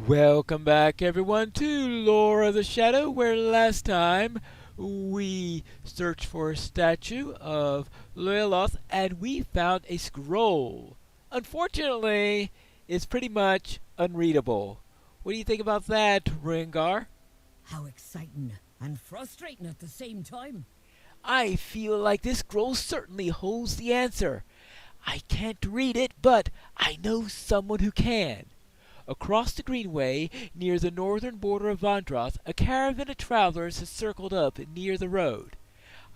Welcome back, everyone, to Lore of the Shadow, where last time we searched for a statue of Loyaloth and we found a scroll. Unfortunately, it's pretty much unreadable. What do you think about that, Rengar? How exciting and frustrating at the same time. I feel like this scroll certainly holds the answer. I can't read it, but I know someone who can. Across the greenway, near the northern border of Vandroth, a caravan of travelers has circled up near the road.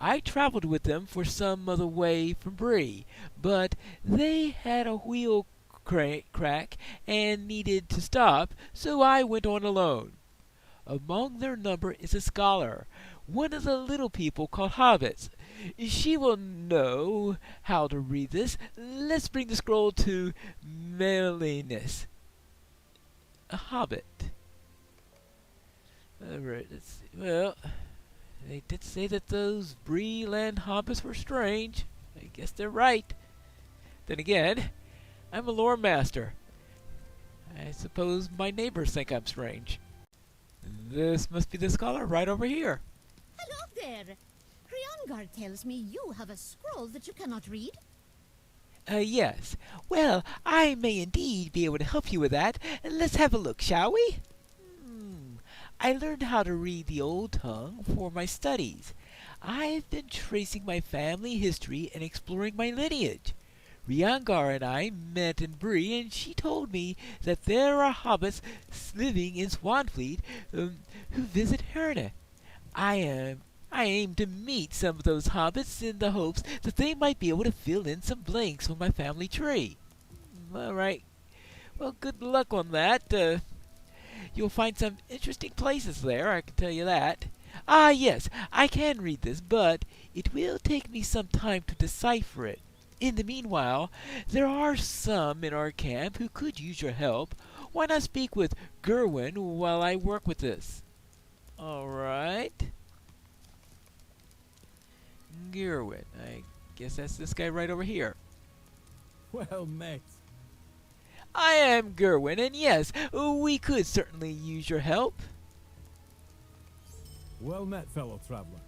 I traveled with them for some of the way from Bree, but they had a wheel crack and needed to stop, so I went on alone. Among their number is a scholar, one of the little people called hobbits. She will know how to read this. Let's bring the scroll to Melinus. A hobbit. Alright, let's see. Well, they did say that those Bree land hobbits were strange. I guess they're right. Then again, I'm a lore master. I suppose my neighbors think I'm strange. This must be the scholar right over here. Hello there. Riongar tells me you have a scroll that you cannot read. Yes. Well, I may indeed be able to help you with that. Let's have a look, shall we? I learned how to read the old tongue for my studies. I've been tracing my family history and exploring my lineage. Riongar and I met in Bree, and she told me that there are hobbits living in Swanfleet who visit Herne. I aim to meet some of those hobbits in the hopes that they might be able to fill in some blanks on my family tree. All right. Well, good luck on that. You'll find some interesting places there, I can tell you that. Ah, yes, I can read this, but it will take me some time to decipher it. In the meanwhile, there are some in our camp who could use your help. Why not speak with Gerwin while I work with this? All right. Gerwin. I guess that's this guy right over here. Well met. I am Gerwin, and yes, we could certainly use your help. Well met, fellow traveler.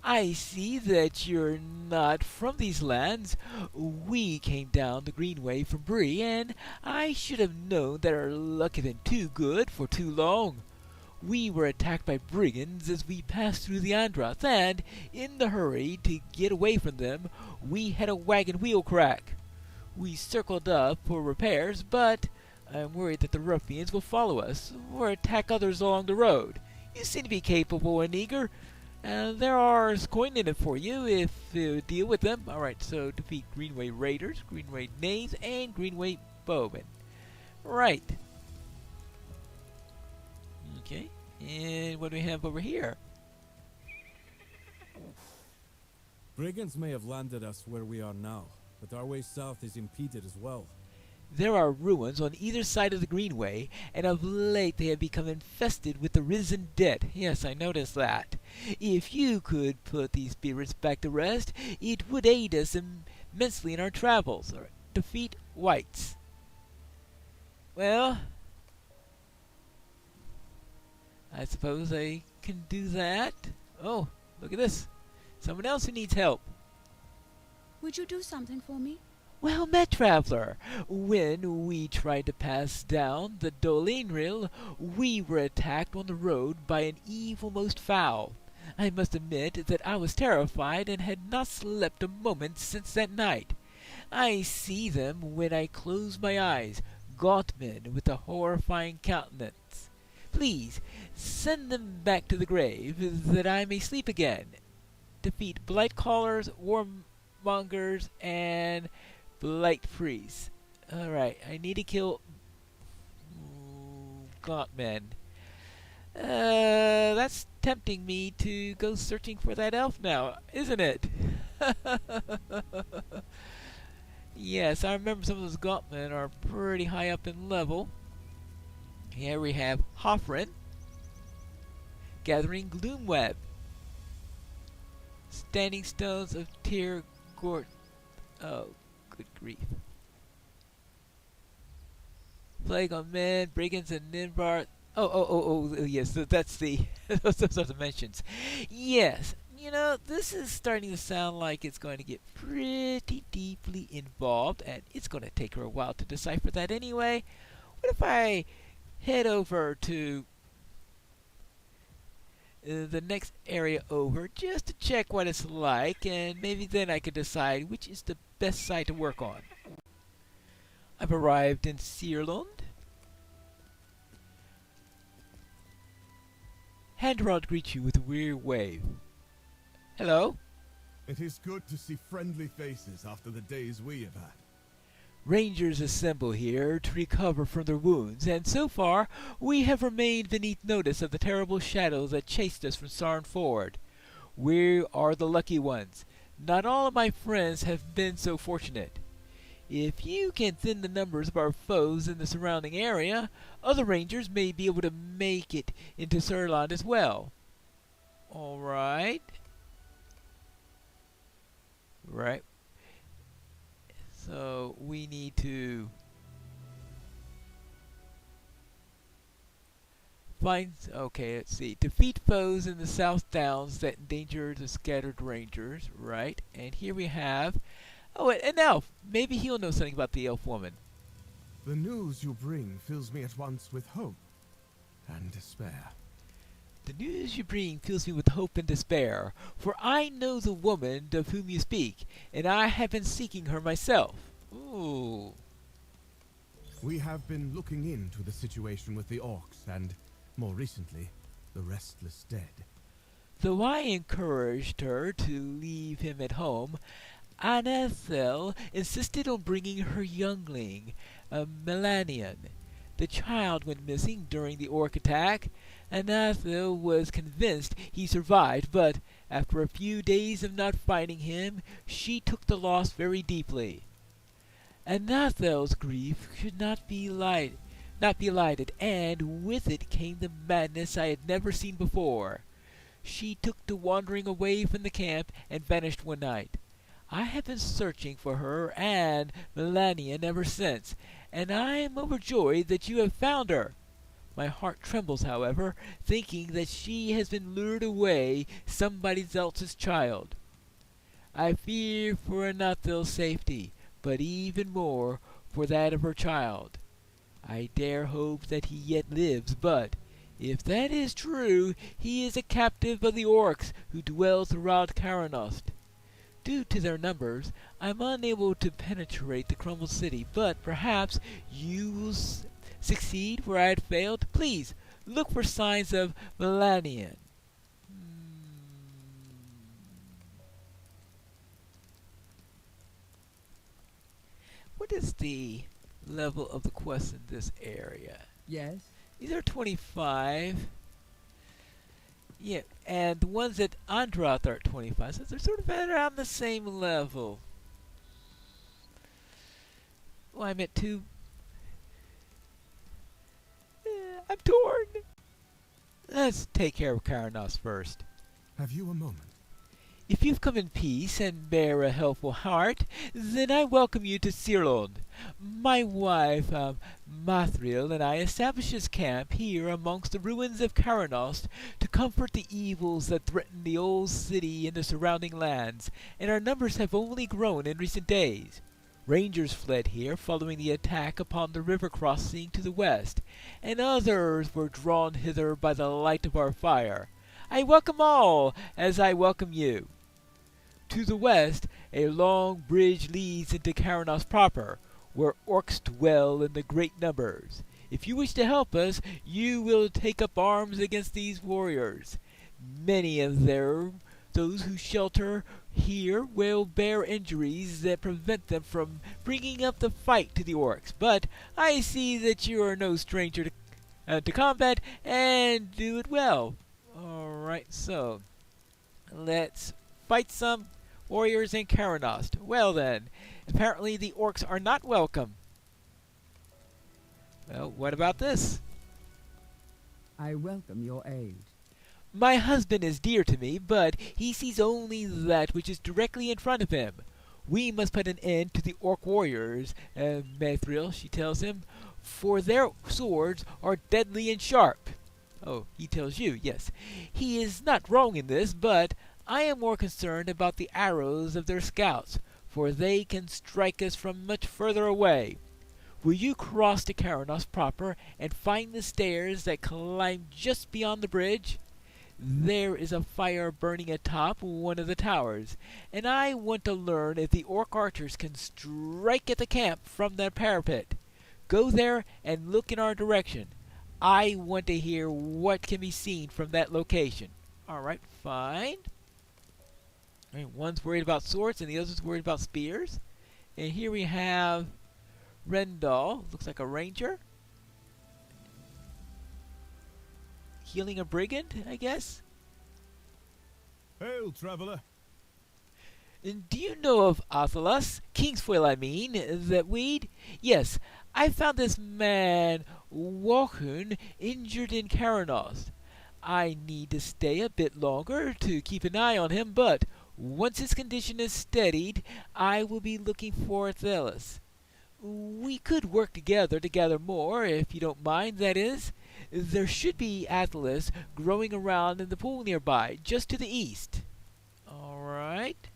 I see that you're not from these lands. We came down the Greenway from Bree, and I should have known that our luck had been too good for too long. We were attacked by brigands as we passed through the Androth, and in the hurry to get away from them, we had a wagon wheel crack. We circled up for repairs, but I'm worried that the ruffians will follow us or attack others along the road. You seem to be capable and eager. There are coin in it for you if you deal with them. Alright, so defeat Greenway Raiders, Greenway Knaves, and Greenway Bowmen. Right. Okay, and what do we have over here? Brigands may have landed us where we are now, but our way south is impeded as well. There are ruins on either side of the Greenway, and of late they have become infested with the risen dead. Yes, I noticed that. If you could put these spirits back to rest, it would aid us immensely in our travels. Or defeat whites. Well, I suppose I can do that. Oh, look at this. Someone else who needs help. Would you do something for me? Well met, traveler. When we tried to pass down the Dolinril, we were attacked on the road by an evil most foul. I must admit that I was terrified and had not slept a moment since that night. I see them when I close my eyes, gaunt men with a horrifying countenance. Please, send them back to the grave, that I may sleep again. Defeat blight callers, warmongers, and blight priests. Alright, I need to kill gaunt men. That's tempting me to go searching for that elf now, isn't it? Yes, I remember some of those gaunt men are pretty high up in level. Here we have Hoffren gathering Gloomweb. Standing stones of Tyr Gort. Oh, good grief. Plague on men, brigands, and Ninbar. Yes, that's the those are the mentions. Yes, this is starting to sound like it's going to get pretty deeply involved, and it's going to take her a while to decipher that anyway. What if I head over to the next area over just to check what it's like, and maybe then I could decide which is the best site to work on. I've arrived in Searlund. Handrod greets you with a weary wave. Hello? It is good to see friendly faces after the days we have had. Rangers assemble here to recover from their wounds, and so far we have remained beneath notice of the terrible shadows that chased us from Sarn Ford. We are the lucky ones. Not all of my friends have been so fortunate. If you can thin the numbers of our foes in the surrounding area, other rangers may be able to make it into Surland as well. Alright. Right. So we need to okay, let's see. Defeat foes in the South Downs that endanger the scattered rangers, right? And here we have an elf. Maybe he'll know something about the elf woman. The news you bring fills me at once with hope and despair. The news you bring fills me with hope and despair, for I know the woman of whom you speak, and I have been seeking her myself. Ooh. We have been looking into the situation with the orcs and, more recently, the restless dead. Though I encouraged her to leave him at home, Anathel insisted on bringing her youngling, Melanian. The child went missing during the orc attack. Anathel was convinced he survived, but after a few days of not finding him, she took the loss very deeply. Anathel's grief should not be lighted, and with it came the madness I had never seen before. She took to wandering away from the camp and vanished one night. I have been searching for her and Melanian ever since, and I am overjoyed that you have found her. My heart trembles, however, thinking that she has been lured away somebody else's child. I fear for Anathel's safety, but even more for that of her child. I dare hope that he yet lives, but if that is true, he is a captive of the orcs who dwell throughout Caranost. Due to their numbers, I'm unable to penetrate the crumbled city, but perhaps you will succeed where I had failed. Please, look for signs of Melanian. What is the level of the quests in this area? Yes? These are 25. Yeah, and the ones at Andrath are at 25, so they're sort of at around the same level. Well, I'm at 2. I'm torn. Let's take care of Caranost first. Have you a moment? If you've come in peace and bear a helpful heart, then I welcome you to Searlund. My wife, Mathril, and I established this camp here amongst the ruins of Caranost to comfort the evils that threaten the old city and the surrounding lands, and our numbers have only grown in recent days. Rangers fled here following the attack upon the river crossing to the west, and others were drawn hither by the light of our fire. I welcome all, as I welcome you. To the west, a long bridge leads into Caranost proper, where orcs dwell in the great numbers. If you wish to help us, you will take up arms against these warriors. Many of those who shelter here will bear injuries that prevent them from bringing up the fight to the orcs, but I see that you are no stranger to combat, and do it well. Alright, so let's fight some warriors in Caranost. Well then, apparently the orcs are not welcome. Well, what about this? I welcome your aid. My husband is dear to me, but he sees only that which is directly in front of him. We must put an end to the orc warriors, Mathril, she tells him, for their swords are deadly and sharp. Oh, he tells you, yes. He is not wrong in this, but I am more concerned about the arrows of their scouts, for they can strike us from much further away. Will you cross to Caranost proper and find the stairs that climb just beyond the bridge? There is a fire burning atop one of the towers, and I want to learn if the orc archers can strike at the camp from their parapet. Go there and look in our direction. I want to hear what can be seen from that location. Alright, fine. One's worried about swords and the other's worried about spears. And here we have Rendal, looks like a ranger. Healing a brigand, I guess? Hail, traveler. And do you know of Athalas, Kingsfoil I mean, that weed? Yes, I found this man, Walhun, injured in Caranost. I need to stay a bit longer to keep an eye on him, but once his condition is steadied, I will be looking for Athalas. We could work together to gather more, if you don't mind, that is. There should be Athalas growing around in the pool nearby, just to the east. Alright.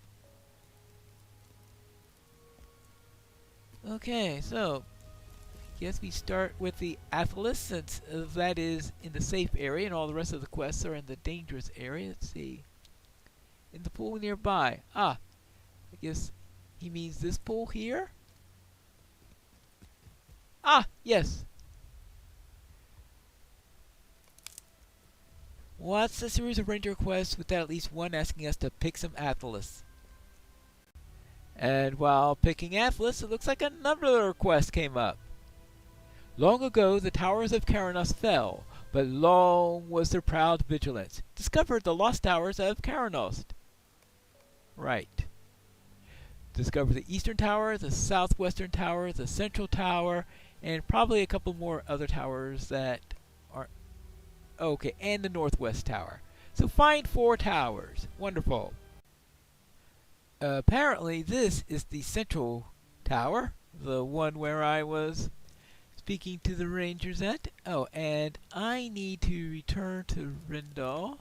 Okay, so guess we start with the Athalas, since that is in the safe area and all the rest of the quests are in the dangerous area. Let's see. In the pool nearby. I guess he means this pool here? Yes. What's a series of ranger quests with at least one asking us to pick some Athalas? And while picking Athalas, it looks like another quest came up. Long ago, the towers of Caranost fell, but long was their proud vigilance. Discover the lost towers of Caranost. Right. Discover the eastern tower, the southwestern tower, the central tower, and probably a couple more other towers that are... Okay, and the northwest tower. So find 4 towers. Wonderful. Apparently this is the central tower, the one where I was speaking to the rangers at. Oh, and I need to return to Rendal.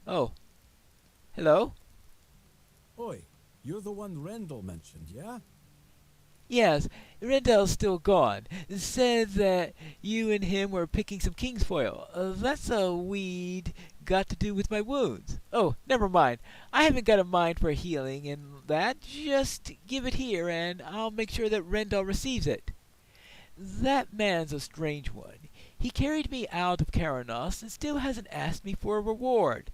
Oh. Hello? Oi, you're the one Rendell mentioned, yeah? Yes, Rendell's still gone. Said that you and him were picking some kingsfoil. That's a weed got to do with my wounds. Oh, never mind. I haven't got a mind for healing and that. Just give it here and I'll make sure that Rendell receives it. That man's a strange one. He carried me out of Caranost and still hasn't asked me for a reward.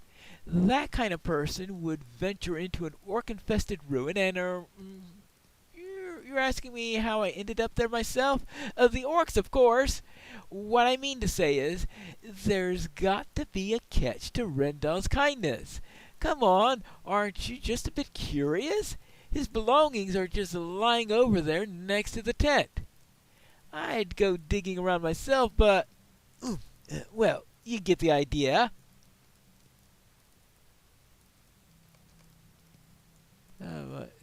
That kind of person would venture into an orc-infested ruin and, You're asking me how I ended up there myself? The orcs, of course. What I mean to say is, there's got to be a catch to Rendell's kindness. Come on, aren't you just a bit curious? His belongings are just lying over there next to the tent. I'd go digging around myself, but... well, you get the idea.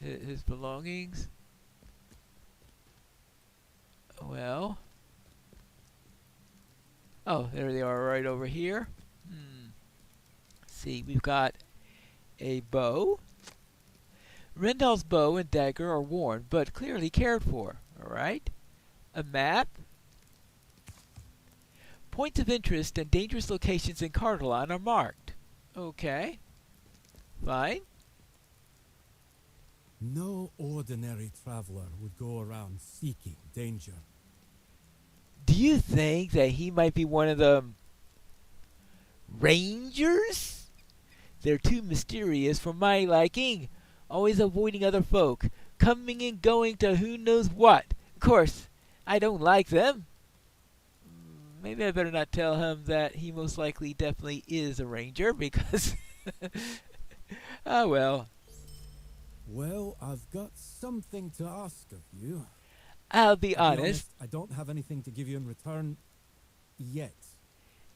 His belongings? Well... Oh, there they are right over here. See, we've got a bow. Rendell's bow and dagger are worn, but clearly cared for. Alright. A map. Points of interest and dangerous locations in Cardolan are marked. Okay. Fine. No ordinary traveler would go around seeking danger. Do you think that he might be one of the rangers? They're too mysterious for my liking, always avoiding other folk, coming and going to who knows what. Of course, I don't like them. Maybe I better not tell him that he most likely definitely is a ranger, because... oh well. Well, I've got something to ask of you. I'll be To be honest. I don't have anything to give you in return yet.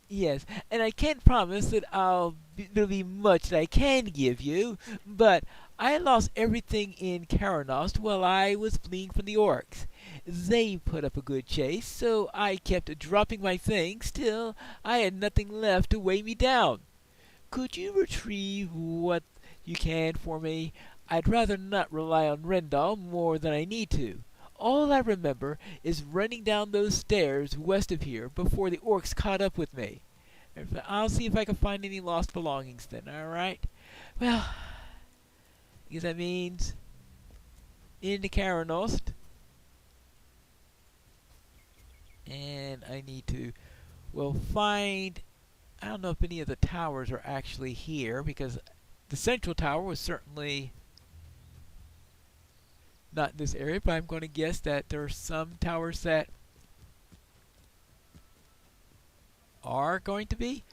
Yes, and I can't promise that there'll be much that I can give you, but I lost everything in Caranost while I was fleeing from the orcs. They put up a good chase, so I kept dropping my things till I had nothing left to weigh me down. Could you retrieve what you can for me? I'd rather not rely on Rendal more than I need to. All I remember is running down those stairs west of here before the orcs caught up with me. I'll see if I can find any lost belongings then, alright? Well, I guess that means into Caranost. And I need to, well, find, I don't know if any of the towers are actually here, because the central tower was certainly not in this area, but I'm going to guess that there are some towers that are going to be.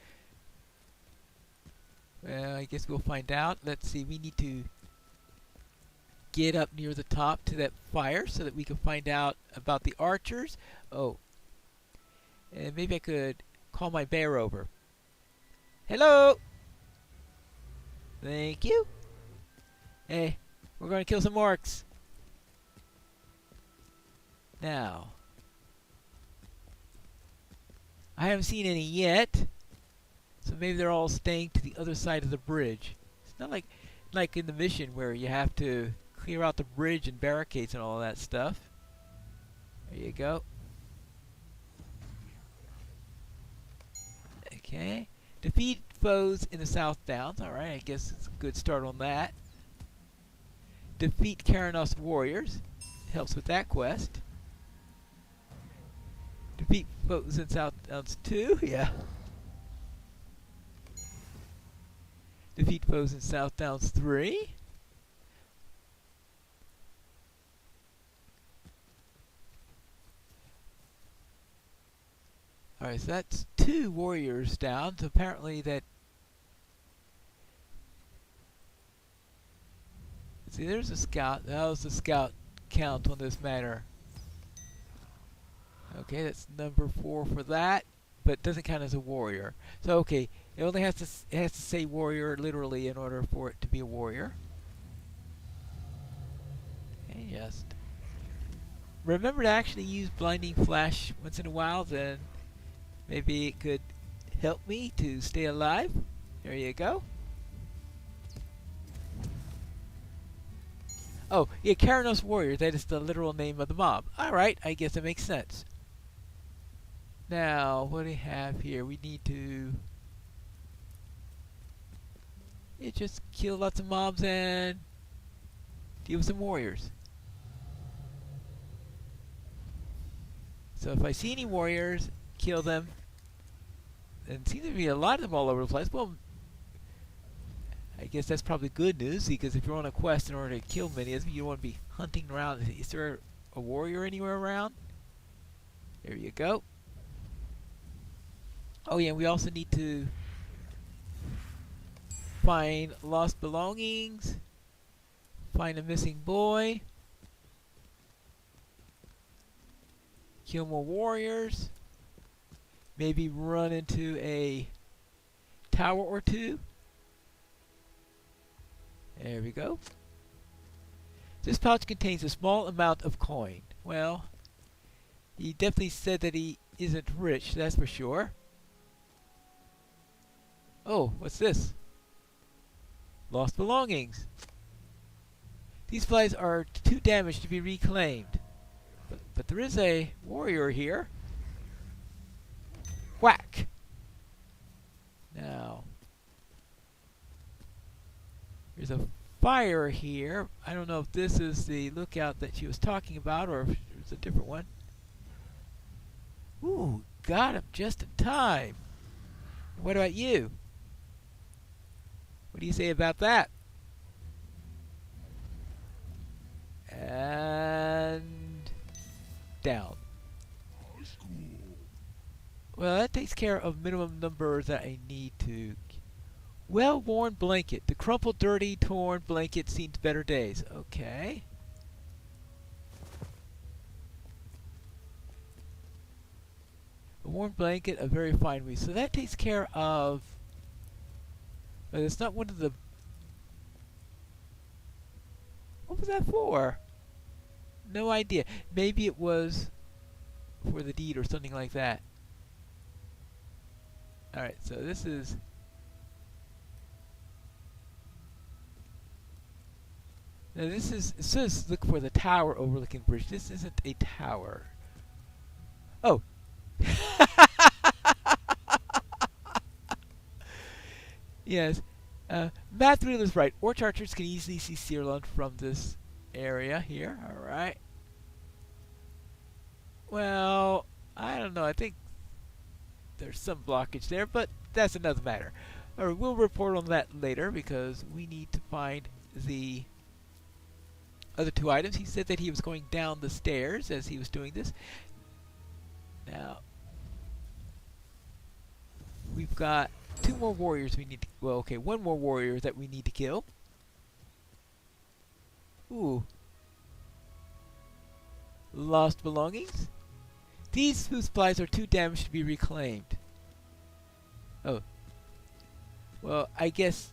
Well, I guess we'll find out. Let's see, we need to get up near the top to that fire so that we can find out about the archers. Oh, and maybe I could call my bear over. Hello! Thank you. Hey, we're going to kill some orcs. Now, I haven't seen any yet, so maybe they're all staying to the other side of the bridge. It's not like in the mission where you have to clear out the bridge and barricades and all that stuff. There you go. Okay. Defeat foes in the South Downs. Alright, I guess it's a good start on that. Defeat Caranost warriors. Helps with that quest. Defeat foes in South Downs 2. Yeah. Defeat foes in South Downs 3. Alright, so that's 2 warriors down. So apparently that... See, there's a scout. That was the scout count on this matter. Okay, that's number 4 for that, but it doesn't count as a warrior. So okay, it only has to say warrior literally in order for it to be a warrior. Okay, just remember to actually use blinding flash once in a while, then maybe it could help me to stay alive. There you go. Oh, yeah, Caranost warrior, that is the literal name of the mob. Alright, I guess that makes sense. Now, what do we have here? We need to just kill lots of mobs and deal with some warriors. So if I see any warriors, kill them. And seems to be a lot of them all over the place. Well, I guess that's probably good news, because if you're on a quest in order to kill many of them, you don't want to be hunting around. Is there a warrior anywhere around? There you go. Oh yeah, we also need to find lost belongings, find a missing boy, kill more warriors, maybe run into a tower or 2. There we go. This pouch contains a small amount of coin. Well, he definitely said that he isn't rich, that's for sure. Oh, what's this? Lost belongings. These flies are too damaged to be reclaimed. But there is a warrior here. Whack! Now, there's a fire here. I don't know if this is the lookout that she was talking about or if it's a different one. Ooh, got him just in time. What about you? What do you say about that? And down. Well, that takes care of minimum number that I need to. Well-worn blanket. The crumpled, dirty, torn blanket seems better days. Okay. A worn blanket, a very fine weave. So that takes care of... But it's not one of the... What was that for? No idea. Maybe it was for the deed or something like that. Alright, so this is... Now this is... It says look for the tower overlooking the bridge. This isn't a tower. Oh! Yes. Math Wheel is right. Orc archers can easily see Ceylon from this area here. Alright. Well, I don't know. I think there's some blockage there, but that's another matter. Alright, we'll report on that later because we need to find the other two items. He said that he was going down the stairs as he was doing this. Now, we've got two more warriors we need to... Well, okay, one more warrior that we need to kill. Ooh. Lost belongings? These food supplies are too damaged to be reclaimed. Oh. Well, I guess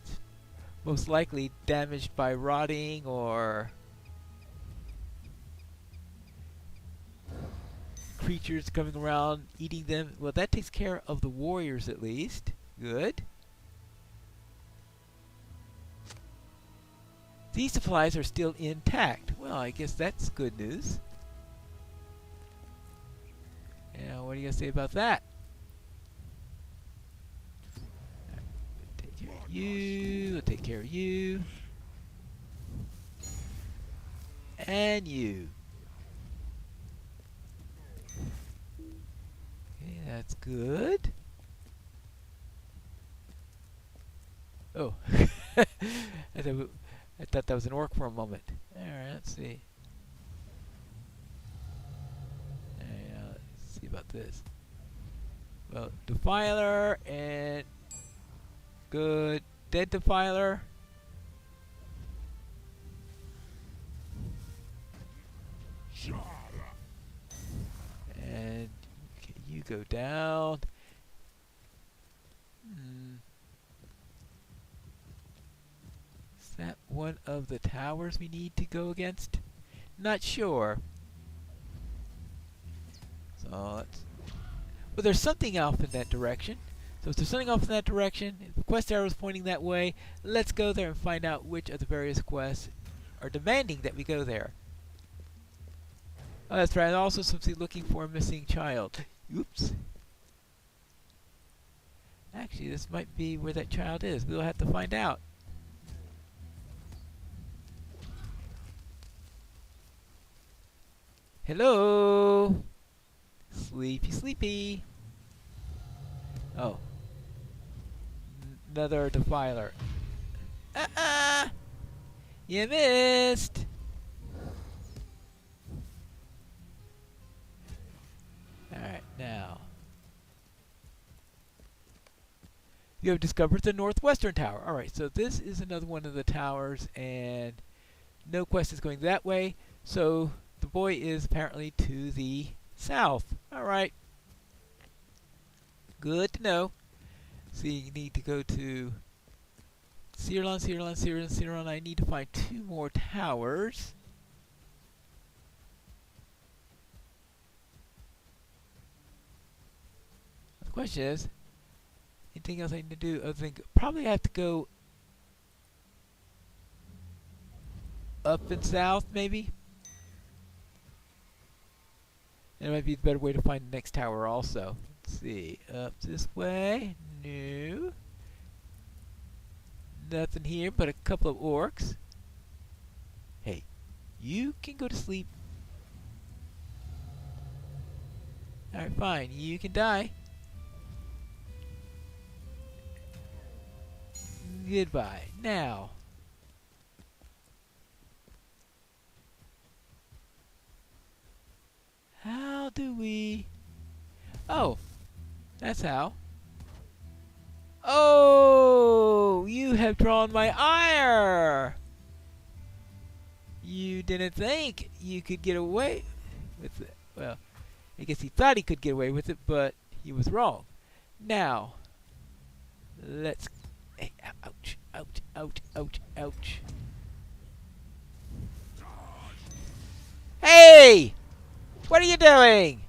most likely damaged by rotting or creatures coming around eating them. Well, that takes care of the warriors at least. Good. These supplies are still intact. Well, I guess that's good news. Yeah, what do you guys say about that? Take care of you. Take care of you. And you. Okay, that's good. Oh. I thought that was an orc for a moment. Alright, let's see. Let's see about this. Well, Defiler and... Good. Dead Defiler. And okay, you go down. Is that one of the towers we need to go against? Not sure. So let's... Well, there's something off in that direction. So if there's something off in that direction, if the quest arrow is pointing that way, let's go there and find out which of the various quests are demanding that we go there. Oh, that's right. I'm also simply looking for a missing child. Oops. Actually, this might be where that child is. We'll have to find out. Hello? Sleepy, sleepy. Oh. Another Defiler. You missed! Alright, now. You have discovered the northwestern tower. Alright, so this is another one of the towers, and no quest is going that way, so the boy is apparently to the south. Alright. Good to know. So you need to go to Ceylon. I need to find two more towers. The question is, anything else I need to do? I think probably I have to go up and south, maybe. And it might be a better way to find the next tower also. Let's see. Up this way. No. Nothing here but a couple of orcs. Hey, you can go to sleep. Alright, fine. You can die. Goodbye. Now. How do we... Oh, that's how. Oh, you have drawn my ire. You didn't think you could get away with it. Well, I guess he thought he could get away with it, but he was wrong. Now, let's... Hey, ouch, ouch, ouch, ouch, ouch. Hey! What are you doing?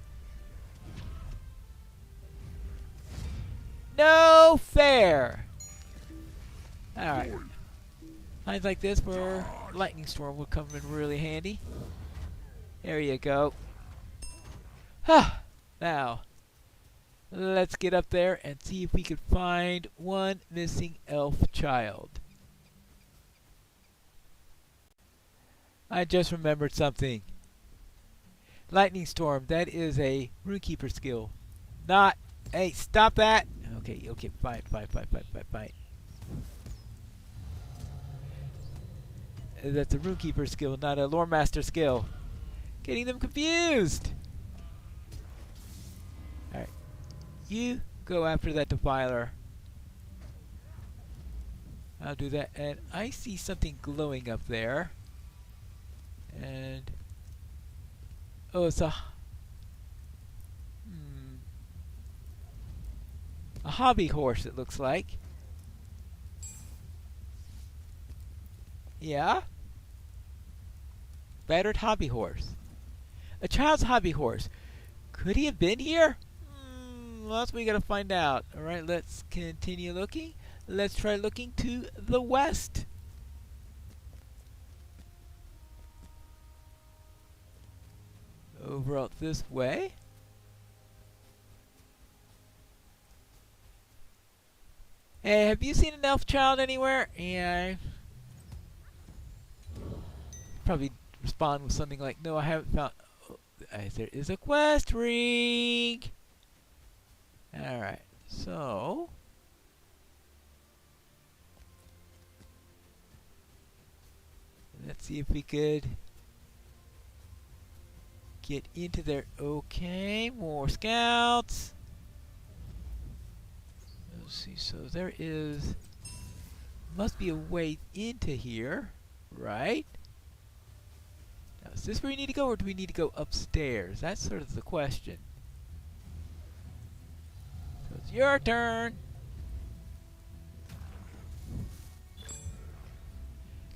No fair. Alright. Times like this where lightning storm would come in really handy. There you go. Now, let's get up there and see if we can find one missing elf child. I just remembered something. Lightning storm, that is a runekeeper skill. Not, hey, stop that! Okay, fine. That's a runekeeper skill, not a lore master skill. Getting them confused! Alright. You go after that defiler. I'll do that. And I see something glowing up there. And... oh, it's a hobby horse, it looks like. Yeah? Battered hobby horse. A child's hobby horse. Could he have been here? Well, that's what we gotta find out. Alright, let's continue looking. Let's try looking to the west. Over out this way. Hey, have you seen an elf child anywhere? Yeah. Probably respond with something like, no, I haven't found... oh, there is a quest ring! Alright, so... let's see if we could... get into there. Okay, more scouts. Let's see, so there is... must be a way into here, right? Now, is this where we need to go, or do we need to go upstairs? That's sort of the question. So it's your turn.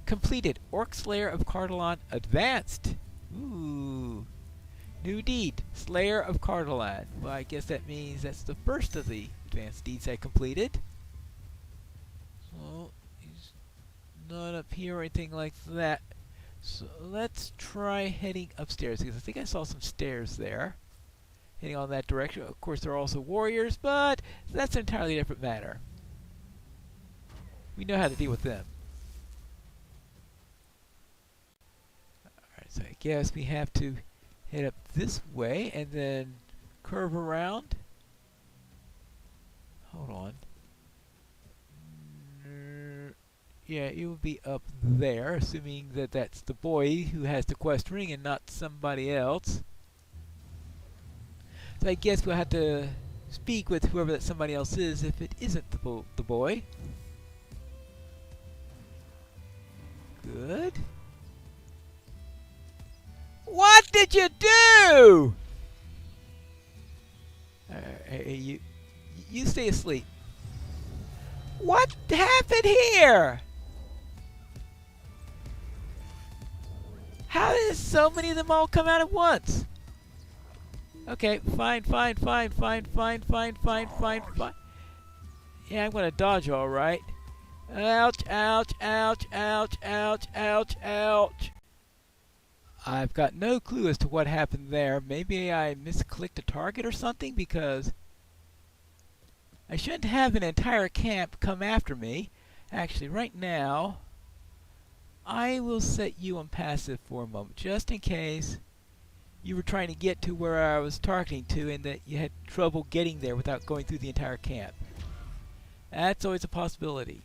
Completed. Orc Slayer of Cardolan Advanced. Ooh. New deed. Slayer of Cardolan. Well, I guess that means that's the first of the advanced deeds I completed. So, he's not up here or anything like that. So, let's try heading upstairs, because I think I saw some stairs there. Heading on that direction. Of course, there are also warriors, but that's an entirely different matter. We know how to deal with them. Alright, so I guess we have to head up this way and then curve around. Hold on. Yeah, it will be up there, assuming that that's the boy who has the quest ring and not somebody else. So I guess we'll have to speak with whoever that somebody else is if it isn't the boy. Good. What did you do? Hey, you stay asleep. What happened here? How did so many of them all come out at once? Okay, fine. Yeah, I'm gonna dodge all right. Ouch, ouch, ouch, ouch, ouch, ouch, ouch. I've got no clue as to what happened there. Maybe I misclicked a target or something, because I shouldn't have an entire camp come after me. Actually, right now, I will set you on passive for a moment, just in case you were trying to get to where I was targeting to and that you had trouble getting there without going through the entire camp. That's always a possibility.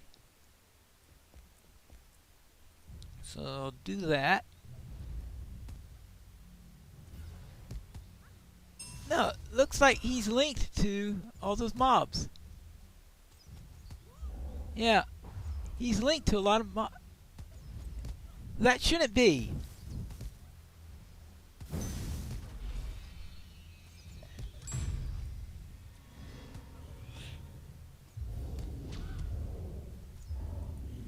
So I'll do that. No, looks like he's linked to all those mobs. Yeah, he's linked to a lot of mobs. That shouldn't be.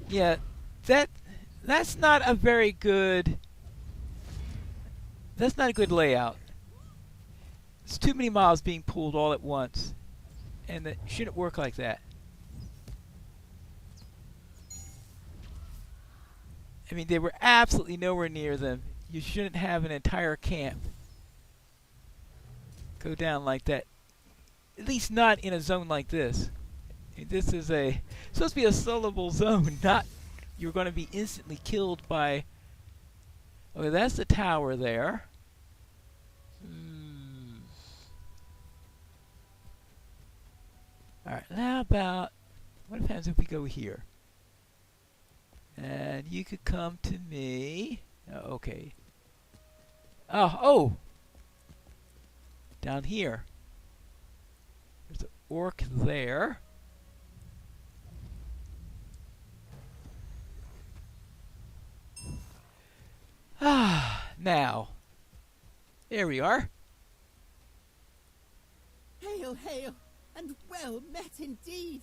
Yeah, that's not a very good... that's not a good layout. It's too many mobs being pulled all at once. And it shouldn't work like that. I mean, they were absolutely nowhere near them. You shouldn't have an entire camp go down like that. At least not in a zone like this. I mean, this is supposed to be a soloable zone, not you're going to be instantly killed by... Okay, that's the tower there. Alright, how about... What happens if we go here? And you could come to me. Oh, okay. Oh! Down here. There's an orc there. Now. There we are. Hail, hail, and well met indeed.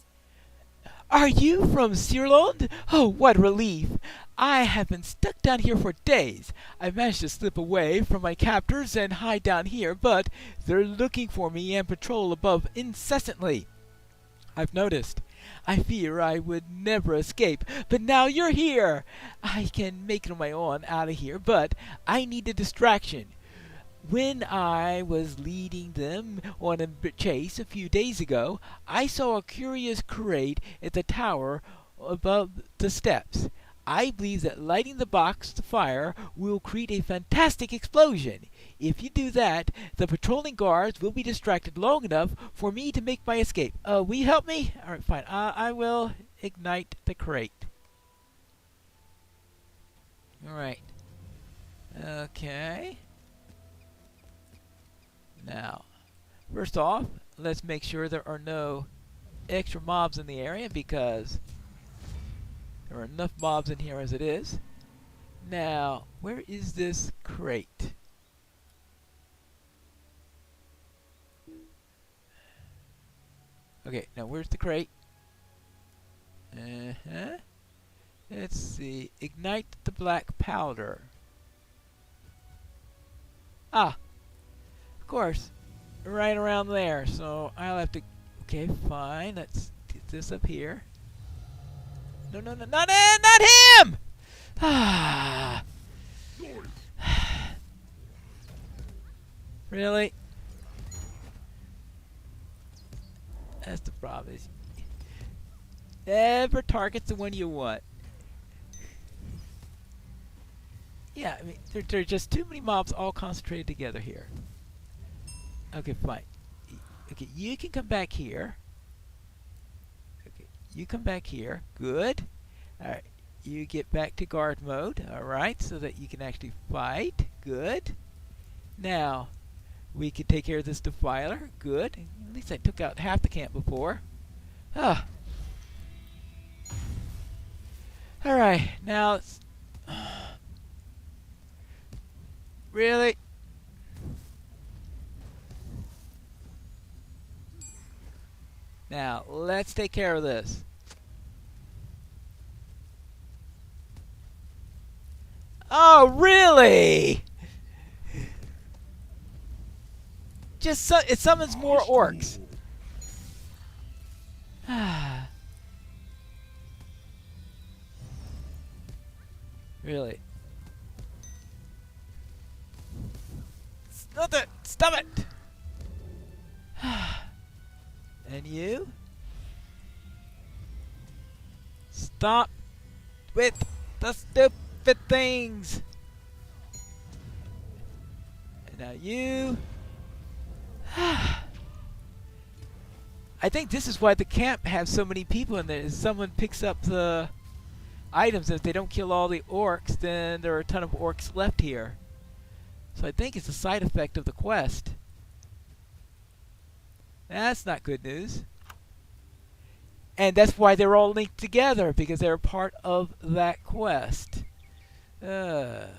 Are you from Sirlond? Oh, what relief! I have been stuck down here for days. I managed to slip away from my captors and hide down here, but they're looking for me and patrol above incessantly. I've noticed. I fear I would never escape, but now you're here. I can make it on my own out of here, but I need a distraction. When I was leading them on a chase a few days ago, I saw a curious crate at the tower above the steps. I believe that lighting the box to fire will create a fantastic explosion. If you do that, the patrolling guards will be distracted long enough for me to make my escape. Will you help me? Alright, fine. I will ignite the crate. Alright. Okay. Now, first off, let's make sure there are no extra mobs in the area because there are enough mobs in here as it is. Now, where is this crate? Okay, now where's the crate? Let's see. Ignite the black powder. Ah! Of course. Right around there. So I'll have to... Okay, fine. Let's get this up here. No, no, no, not him! Ah! Really? That's the problem. Is never target the one you want. Yeah, I mean, there are just too many mobs all concentrated together here. Okay, fine. Okay, you can come back here. Okay, you come back here. Good. Alright, you get back to guard mode. Alright, so that you can actually fight. Good. Now, we can take care of this defiler. Good. At least I took out half the camp before. Ah. Alright, now it's... Really? Now, let's take care of this. Oh, really? Just it summons more orcs. Really? Stop it! Stop it! And you? Stop with the stupid things! And now you... I think this is why the camp has so many people in there. Is someone picks up the items, and if they don't kill all the orcs, then there are a ton of orcs left here. So I think it's a side effect of the quest. That's not good news. And that's why they're all linked together, because they're part of that quest. Well.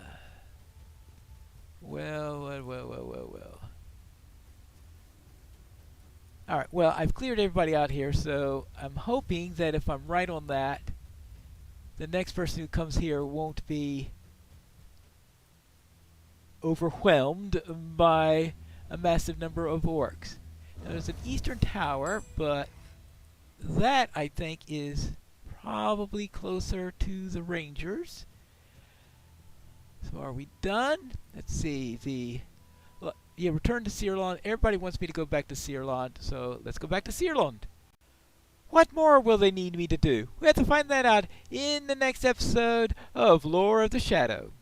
Alright, well, I've cleared everybody out here, so I'm hoping that if I'm right on that, the next person who comes here won't be overwhelmed by a massive number of orcs. Now, there's an eastern tower, but that, I think, is probably closer to the Rangers. So are we done? Let's see. Yeah, return to Searland. Everybody wants me to go back to Searland, so let's go back to Searland. What more will they need me to do? We have to find that out in the next episode of Lore of the Shadow.